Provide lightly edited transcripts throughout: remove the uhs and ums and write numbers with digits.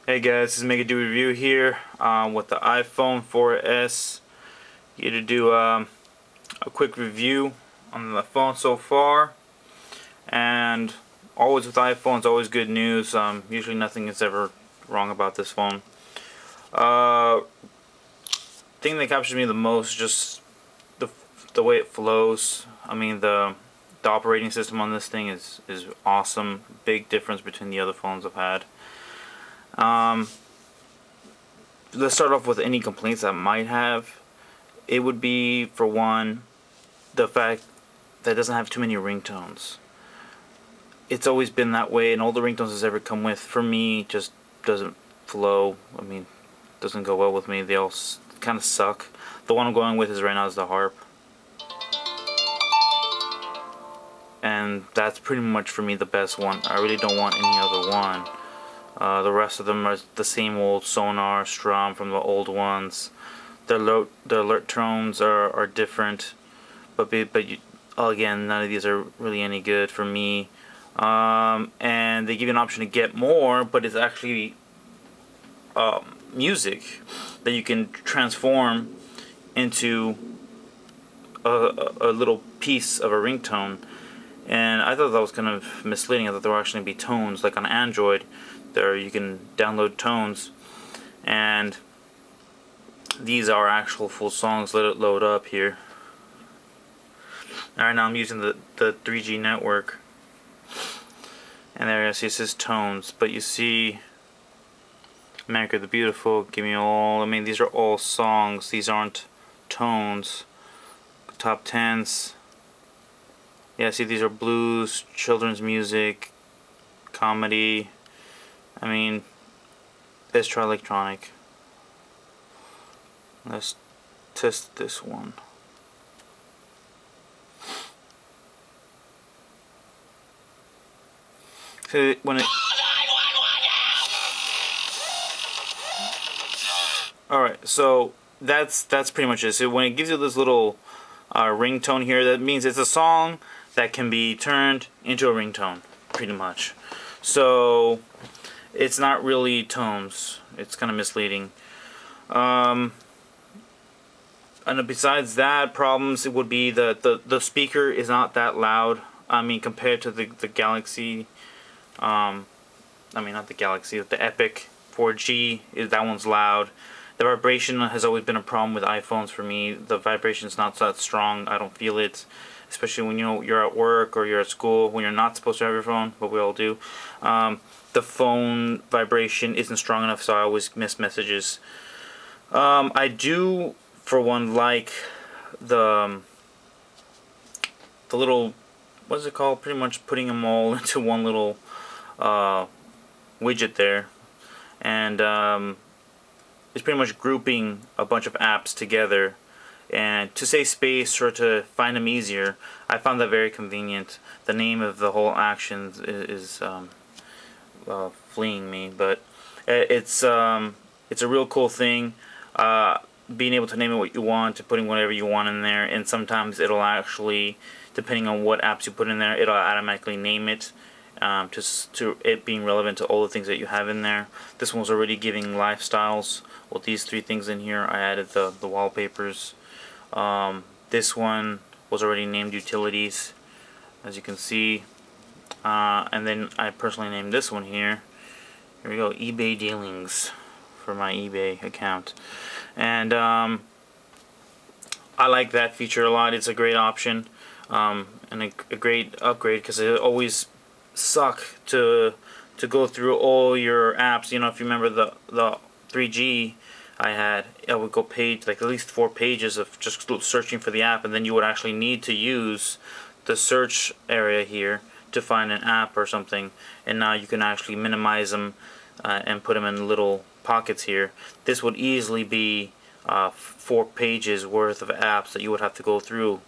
Hey guys, this is Make a Do Review here with the iPhone 4S. Here to do a quick review on the phone so far. And always with iPhones, always good news. Usually nothing is ever wrong about this phone. Thing that captures me the most, just the way it flows. I mean the operating system on this thing is awesome. Big difference between the other phones I've had. Let's start off with any complaints I might have. It would be, for one, the fact that it doesn't have too many ringtones. It's always been that way, and all the ringtones it's ever come with, for me, just doesn't flow. I mean, doesn't go well with me. They all kind of suck. The one I'm going with is right now is the harp. And that's pretty much for me the best one. I really don't want any other one. The rest of them are the same old Sonar, Strum from the old ones. The alert tones are different, but again, none of these are really any good for me. And they give you an option to get more, but it's actually music that you can transform into a little piece of a ringtone. And I thought that was kind of misleading. I thought there were actually be tones, like on Android. There you can download tones, and these are actual full songs. Let it load up here. Alright, now I'm using the 3G network, and there you see it says tones, but you see America the Beautiful, Give Me All. I mean, these are all songs. These aren't tones. Top 10s. Yeah, see, these are blues, children's music, comedy. I mean, let's try electronic. Let's test this one. So when it... Alright, so that's pretty much it. So when it gives you this little ringtone here, that means it's a song that can be turned into a ringtone, pretty much. So it's not really tones. It's kind of misleading. And besides that, problems, it would be the speaker is not that loud. I mean, compared to the Galaxy, I mean, not the Galaxy, the Epic 4G, that one's loud. The vibration has always been a problem with iPhones for me. The vibration is not that strong. I don't feel it, especially when you're at work or you're at school, when you're not supposed to have your phone, but we all do. The phone vibration isn't strong enough, so I always miss messages. I do, for one, like the little, what is it called? Pretty much putting them all into one little widget there, and it's pretty much grouping a bunch of apps together. And to save space or to find them easier, I found that very convenient. The name of the whole action is fleeing me, but it's a real cool thing. Being able to name it what you want, to putting whatever you want in there, and sometimes it'll actually, depending on what apps you put in there, it'll automatically name it to it being relevant to all the things that you have in there. This one's already giving lifestyles. With these three things in here, I added the wallpapers. This one was already named utilities, as you can see. And then I personally named this one here. Here we go, eBay dealings, for my eBay account. And I like that feature a lot. It's a great option, and a great upgrade, because it always suck to go through all your apps. You know, if you remember the 3G I would go page, like at least 4 pages of just searching for the app, and then you would actually need to use the search area here to find an app or something. And now you can actually minimize them and put them in little pockets here. This would easily be 4 pages worth of apps that you would have to go through.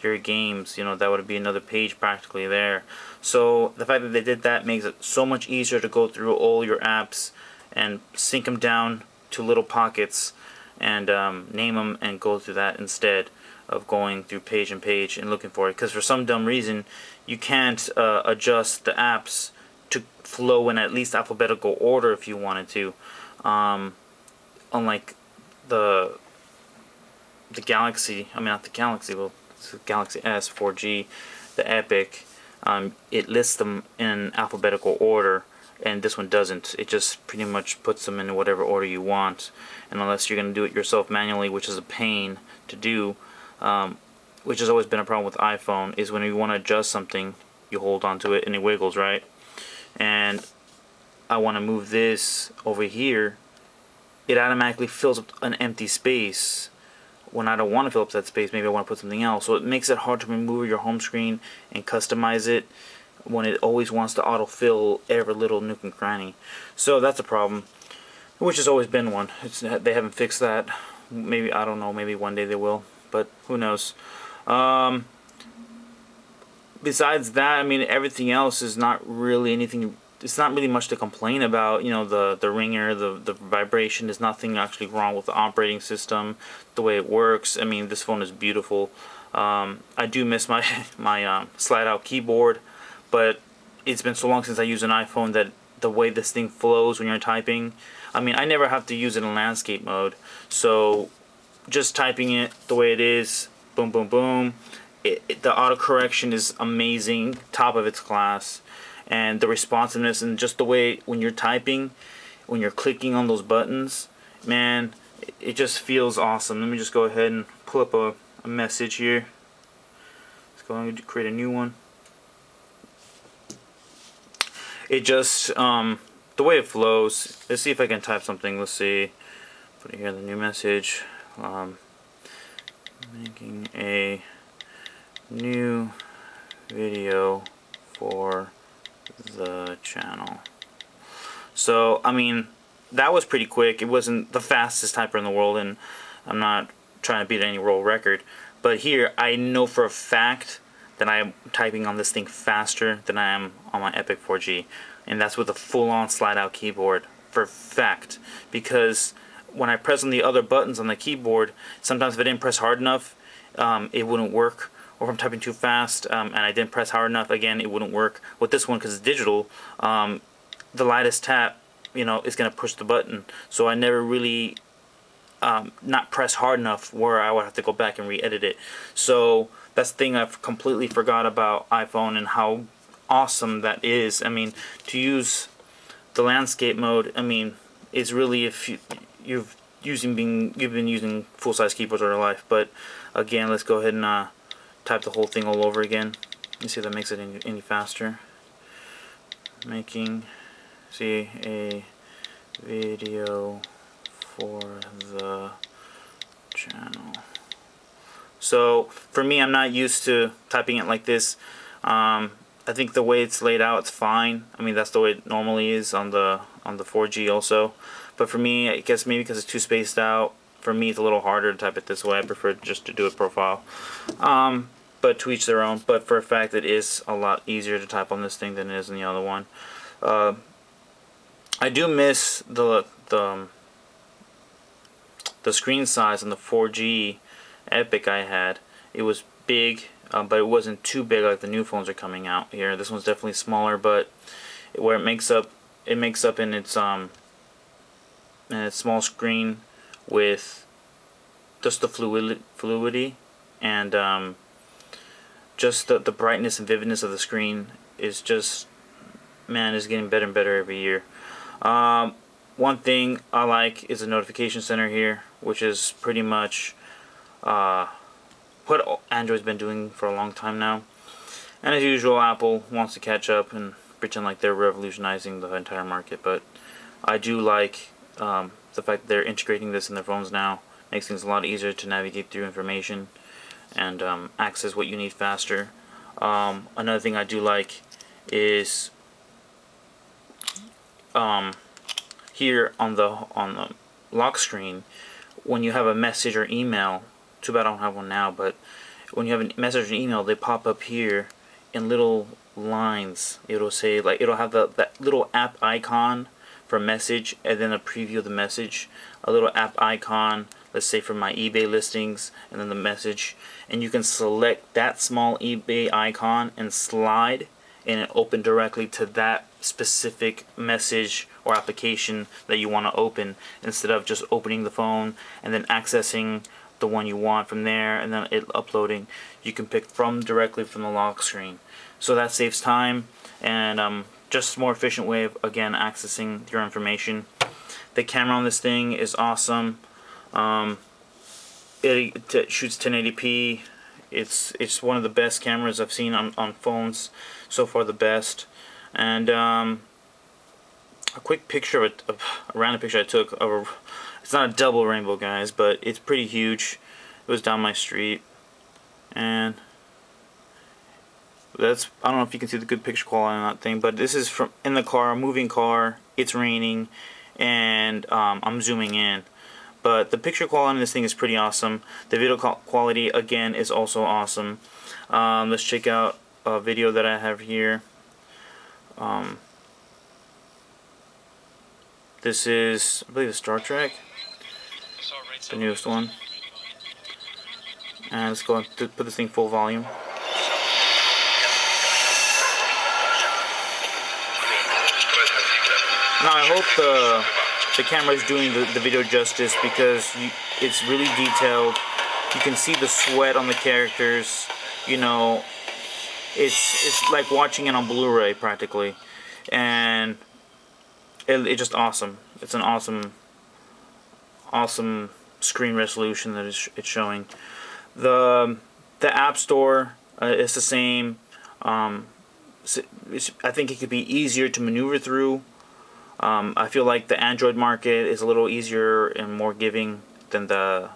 Your games, you know, that would be another page practically there. So the fact that they did that makes it so much easier to go through all your apps and sync them down to little pockets and name them and go through that instead of going through page and looking for it. Because for some dumb reason you can't adjust the apps to flow in at least alphabetical order if you wanted to. Unlike the Galaxy, I mean not the Galaxy, well it's the Galaxy S 4G, the Epic, it lists them in alphabetical order, and this one doesn't. It just pretty much puts them in whatever order you want, and unless you're going to do it yourself manually, which is a pain to do, which has always been a problem with iPhone, is when you want to adjust something, you hold onto it and it wiggles, right? And I want to move this over here, it automatically fills up an empty space when I don't want to fill up that space. Maybe I want to put something else. So it makes it hard to remove your home screen and customize it when it always wants to autofill every little nook and cranny. So that's a problem, which has always been one. They haven't fixed that. Maybe, I don't know, maybe one day they will, but who knows. Besides that, I mean, everything else is not really anything. It's not really much to complain about. You know, the ringer, the vibration. There's nothing actually wrong with the operating system, the way it works. I mean, this phone is beautiful. I do miss my slide-out keyboard, but it's been so long since I used an iPhone that the way this thing flows when you're typing. I mean, I never have to use it in landscape mode, so just typing it the way it is, boom, boom, boom. The autocorrection is amazing, top of its class, and the responsiveness and just the way when you're typing, when you're clicking on those buttons, man, it just feels awesome. Let me just go ahead and pull up a message here. Let's go ahead and create a new one. It just, the way it flows, let's see if I can type something. Let's see, put it here, the new message, making a new video for the channel. So I mean, that was pretty quick. It wasn't the fastest typer in the world, and I'm not trying to beat any world record, but here I know for a fact that I am typing on this thing faster than I am on my Epic 4G, and that's with a full-on slide-out keyboard, for fact. Because when I press on the other buttons on the keyboard, sometimes if I didn't press hard enough, it wouldn't work. Or if I'm typing too fast and I didn't press hard enough, again, it wouldn't work. With this one, because it's digital, the lightest tap, you know, is going to push the button. So I never really not press hard enough where I would have to go back and re-edit it. So that's the thing I've completely forgot about iPhone and how awesome that is. I mean, to use the landscape mode, I mean, it's really if you've been using full-size keyboards all your life. But again, let's go ahead and type the whole thing all over again. Let's see if that makes it any faster. Making, see, a video for the channel. So for me, I'm not used to typing it like this. I think the way it's laid out, it's fine. I mean, that's the way it normally is on the 4G also. But for me, I guess maybe because it's too spaced out, for me it's a little harder to type it this way. I prefer just to do it profile. But to each their own. But for a fact, it is a lot easier to type on this thing than it is on the other one. I do miss the screen size on the 4G Epic I had. It was big, but it wasn't too big like the new phones are coming out here. This one's definitely smaller, but where it makes up in its small screen with just the fluidity and just the brightness and vividness of the screen is just, man, is getting better and better every year. One thing I like is the notification center here, which is pretty much what Android's been doing for a long time now. And as usual, Apple wants to catch up and pretend like they're revolutionizing the entire market. But I do like the fact that they're integrating this in their phones now. Makes things a lot easier to navigate through information and access what you need faster. Another thing I do like is here on the lock screen, when you have a message or email, too bad I don't have one now, but when you have a message or email, they pop up here in little lines. It'll say, like, it'll have that little app icon for message, and then a preview of the message, a little app icon, let's say for my eBay listings, and then the message, and you can select that small eBay icon and slide, and it open directly to that specific message or application that you want to open, instead of just opening the phone and then accessing the one you want from there and then it uploading. You can pick directly from the lock screen, so that saves time and just a more efficient way of, again, accessing your information. The camera on this thing is awesome. It shoots 1080p. It's one of the best cameras I've seen on phones so far, the best. And a quick picture of a random picture I took of it's not a double rainbow, guys, but it's pretty huge. It was down my street, and that's, I don't know if you can see the good picture quality on that thing, but this is from in the car, a moving car. It's raining, and I'm zooming in. But the picture quality on this thing is pretty awesome. The video quality, again, is also awesome. Let's check out a video that I have here. This is, I believe, Star Trek, the newest one. And let's go and put this thing full volume. Now I hope the camera is doing the video justice, because it's really detailed. You can see the sweat on the characters. You know, it's like watching it on Blu-ray practically, and it's just awesome. It's an awesome screen resolution that it's showing. The App Store is the same. I think it could be easier to maneuver through. I feel like the Android market is a little easier and more giving than the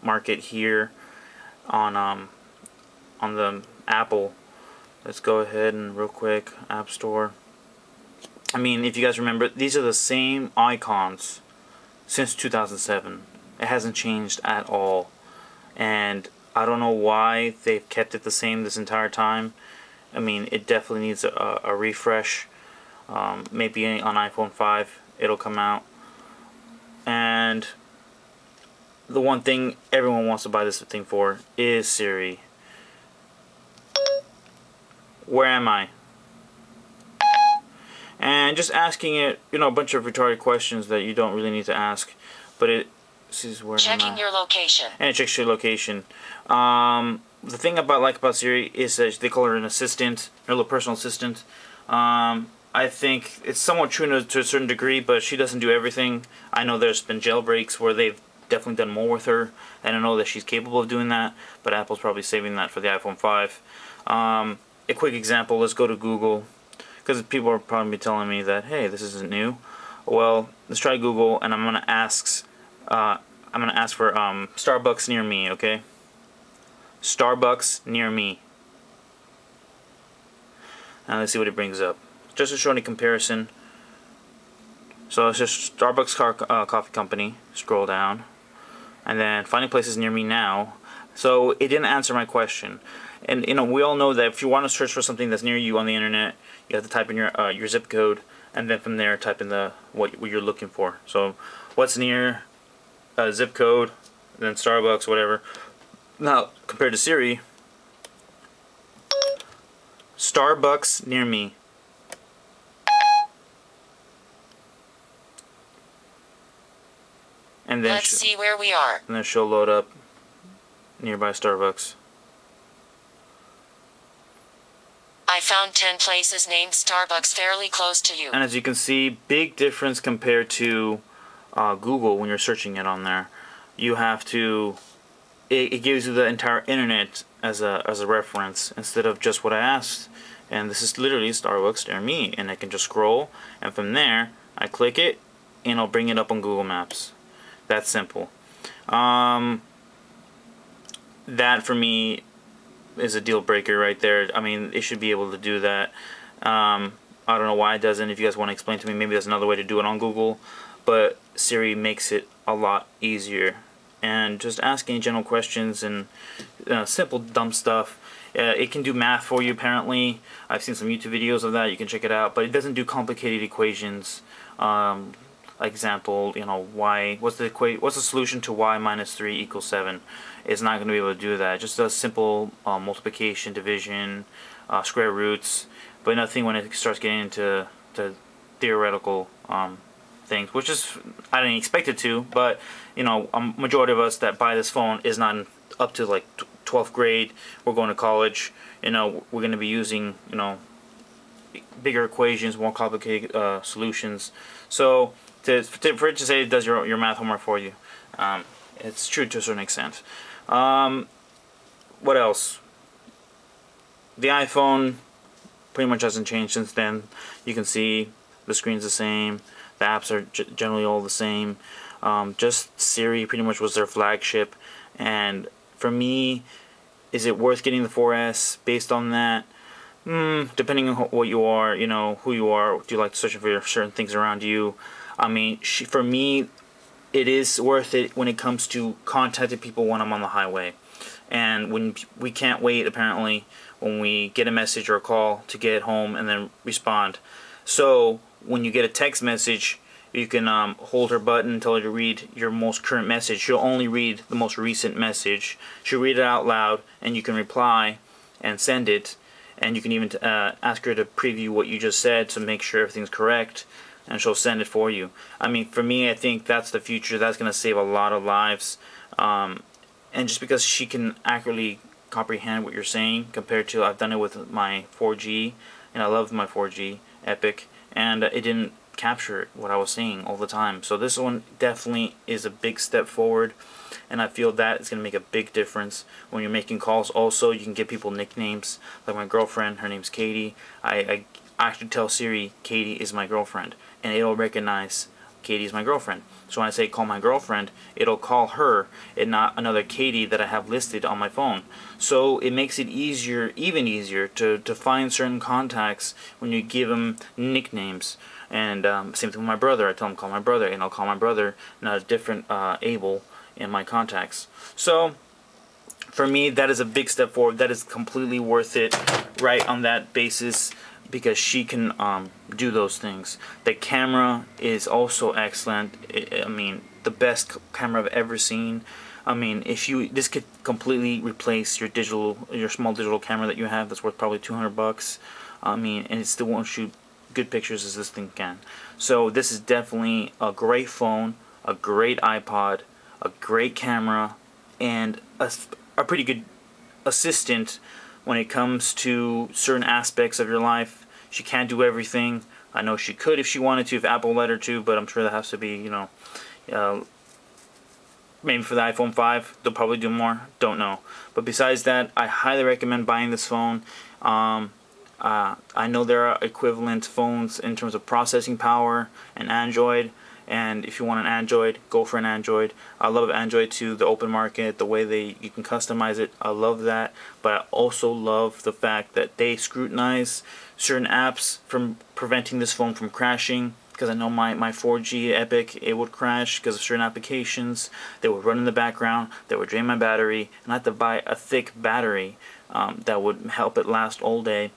market here on the Apple. Let's go ahead and real quick, App Store. I mean, if you guys remember, these are the same icons since 2007. It hasn't changed at all, and I don't know why they've kept it the same this entire time. I mean, it definitely needs a refresh. Maybe on iPhone 5 it'll come out. And the one thing everyone wants to buy this thing for is Siri. Where am I? And just asking it, you know, a bunch of retarded questions that you don't really need to ask, but it sees where checking your location, and it checks your location. The thing about Siri is that they call her an assistant, her little personal assistant. I think it's somewhat true to a certain degree, but she doesn't do everything. I know there's been jailbreaks where they've definitely done more with her, and I know that she's capable of doing that, but Apple's probably saving that for the iPhone 5. A quick example, let's go to Google, because people are probably telling me that, hey, this isn't new. Well, let's try Google, and I'm gonna ask for Starbucks near me, okay? Starbucks near me. Now let's see what it brings up. Just to show any comparison. So it's just Starbucks coffee company. Scroll down, and then finding places near me now. So it didn't answer my question. And you know, we all know that if you want to search for something that's near you on the internet, you have to type in your zip code, and then from there type in what you're looking for. So what's near zip code, and then Starbucks, whatever. Now compared to Siri, Starbucks near me. And then let's see where we are. And then she'll load up nearby Starbucks. I found 10 places named Starbucks fairly close to you. And as you can see, big difference compared to Google when you're searching it on there. You have to, it gives you the entire internet as a reference instead of just what I asked. And this is literally Starbucks near me, and I can just scroll, and from there I click it, and I'll bring it up on Google Maps. That's simple. That for me is a deal breaker right there. I mean, it should be able to do that. I don't know why it doesn't. If you guys want to explain to me, maybe there's another way to do it on Google, but Siri makes it a lot easier. And just asking general questions and simple dumb stuff. It can do math for you apparently. I've seen some YouTube videos of that. You can check it out, but it doesn't do complicated equations. Example, you know, what's the solution to y minus 3 equals 7? It's not going to be able to do that. It just does simple multiplication, division, square roots, but nothing when it starts getting into theoretical things, which is I didn't expect it to, but you know, a majority of us that buy this phone is not up to like 12th grade. We're going to college. You know, we're going to be using, you know, bigger equations, more complicated solutions. So for it to say it does your math homework for you, it's true to a certain extent. What else? The iPhone pretty much hasn't changed since then. You can see the screen's the same. The apps are generally all the same. Just Siri pretty much was their flagship. And for me, is it worth getting the 4S based on that? Depending on what you are, you know, who you are, do you like to search for certain things around you? I mean, for me, it is worth it when it comes to contacting people when I'm on the highway. And when we can't wait, apparently, when we get a message or a call to get home and then respond. So when you get a text message, you can hold her button and tell her to read your most current message. She'll only read the most recent message. She'll read it out loud, and you can reply and send it. And you can even ask her to preview what you just said to make sure everything's correct, and she'll send it for you. I mean, for me, I think that's the future. That's going to save a lot of lives. And just because she can accurately comprehend what you're saying, compared to I've done it with my 4G, and I love my 4G Epic, and it didn't capture what I was saying all the time. So this one definitely is a big step forward, and I feel that it's going to make a big difference when you're making calls. Also, you can give people nicknames. Like my girlfriend, her name's Katie. I actually tell Siri Katie is my girlfriend, and it'll recognize Katie is my girlfriend. So when I say call my girlfriend, it'll call her and not another Katie that I have listed on my phone. So it makes it easier, even easier, to find certain contacts when you give them nicknames. And same thing with my brother. I tell him call my brother, and I'll call my brother, not a different Abel in my contacts. So for me, that is a big step forward. That is completely worth it, right on that basis, because she can do those things. The camera is also excellent. I mean, the best camera I've ever seen. I mean, this could completely replace your small digital camera that you have that's worth probably $200. I mean, and it still won't shoot good pictures as this thing can. So this is definitely a great phone, a great iPod, a great camera, and a pretty good assistant when it comes to certain aspects of your life. She can't do everything. I know she could if she wanted to, if Apple let her to, but I'm sure that has to be, you know, maybe for the iPhone 5, they'll probably do more. Don't know. But besides that, I highly recommend buying this phone. I know there are equivalent phones in terms of processing power and Android, and if you want an Android, go for an Android. I love Android too, the open market, the way you can customize it. I love that, but I also love the fact that they scrutinize certain apps from preventing this phone from crashing. Because I know my 4G Epic, it would crash because of certain applications. They would run in the background, they would drain my battery, and I had to buy a thick battery that would help it last all day.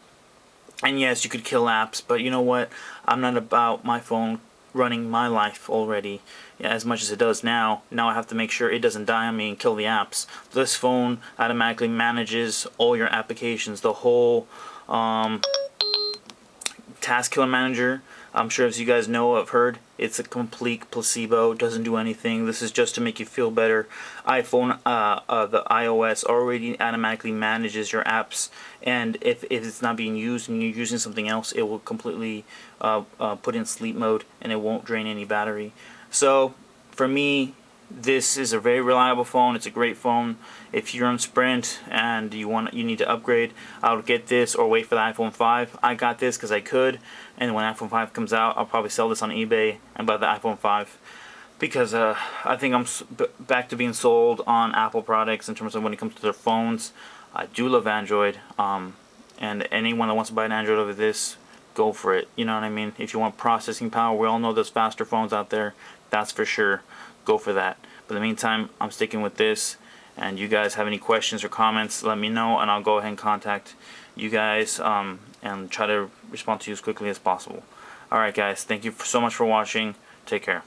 And yes, you could kill apps, but you know what? I'm not about my phone running my life already as much as it does now. Now I have to make sure it doesn't die on me and kill the apps. This phone automatically manages all your applications, the whole Task Killer Manager. I'm sure, as you guys know, I've heard, it's a complete placebo. It doesn't do anything. This is just to make you feel better. iPhone, the iOS already automatically manages your apps, and if it's not being used and you're using something else, it will completely put in sleep mode, and it won't drain any battery. So for me, this is a very reliable phone. It's a great phone. If you're on Sprint and you need to upgrade, I would get this or wait for the iPhone 5. I got this because I could, and when iPhone 5 comes out, I'll probably sell this on eBay and buy the iPhone 5, because I think I'm back to being sold on Apple products in terms of when it comes to their phones. I do love Android, and anyone that wants to buy an Android over this, go for it. You know what I mean? If you want processing power, we all know there's faster phones out there. That's for sure. Go for that. But in the meantime, I'm sticking with this. And you guys have any questions or comments, let me know, and I'll go ahead and contact you guys and try to respond to you as quickly as possible. Alright guys, thank you so much for watching. Take care.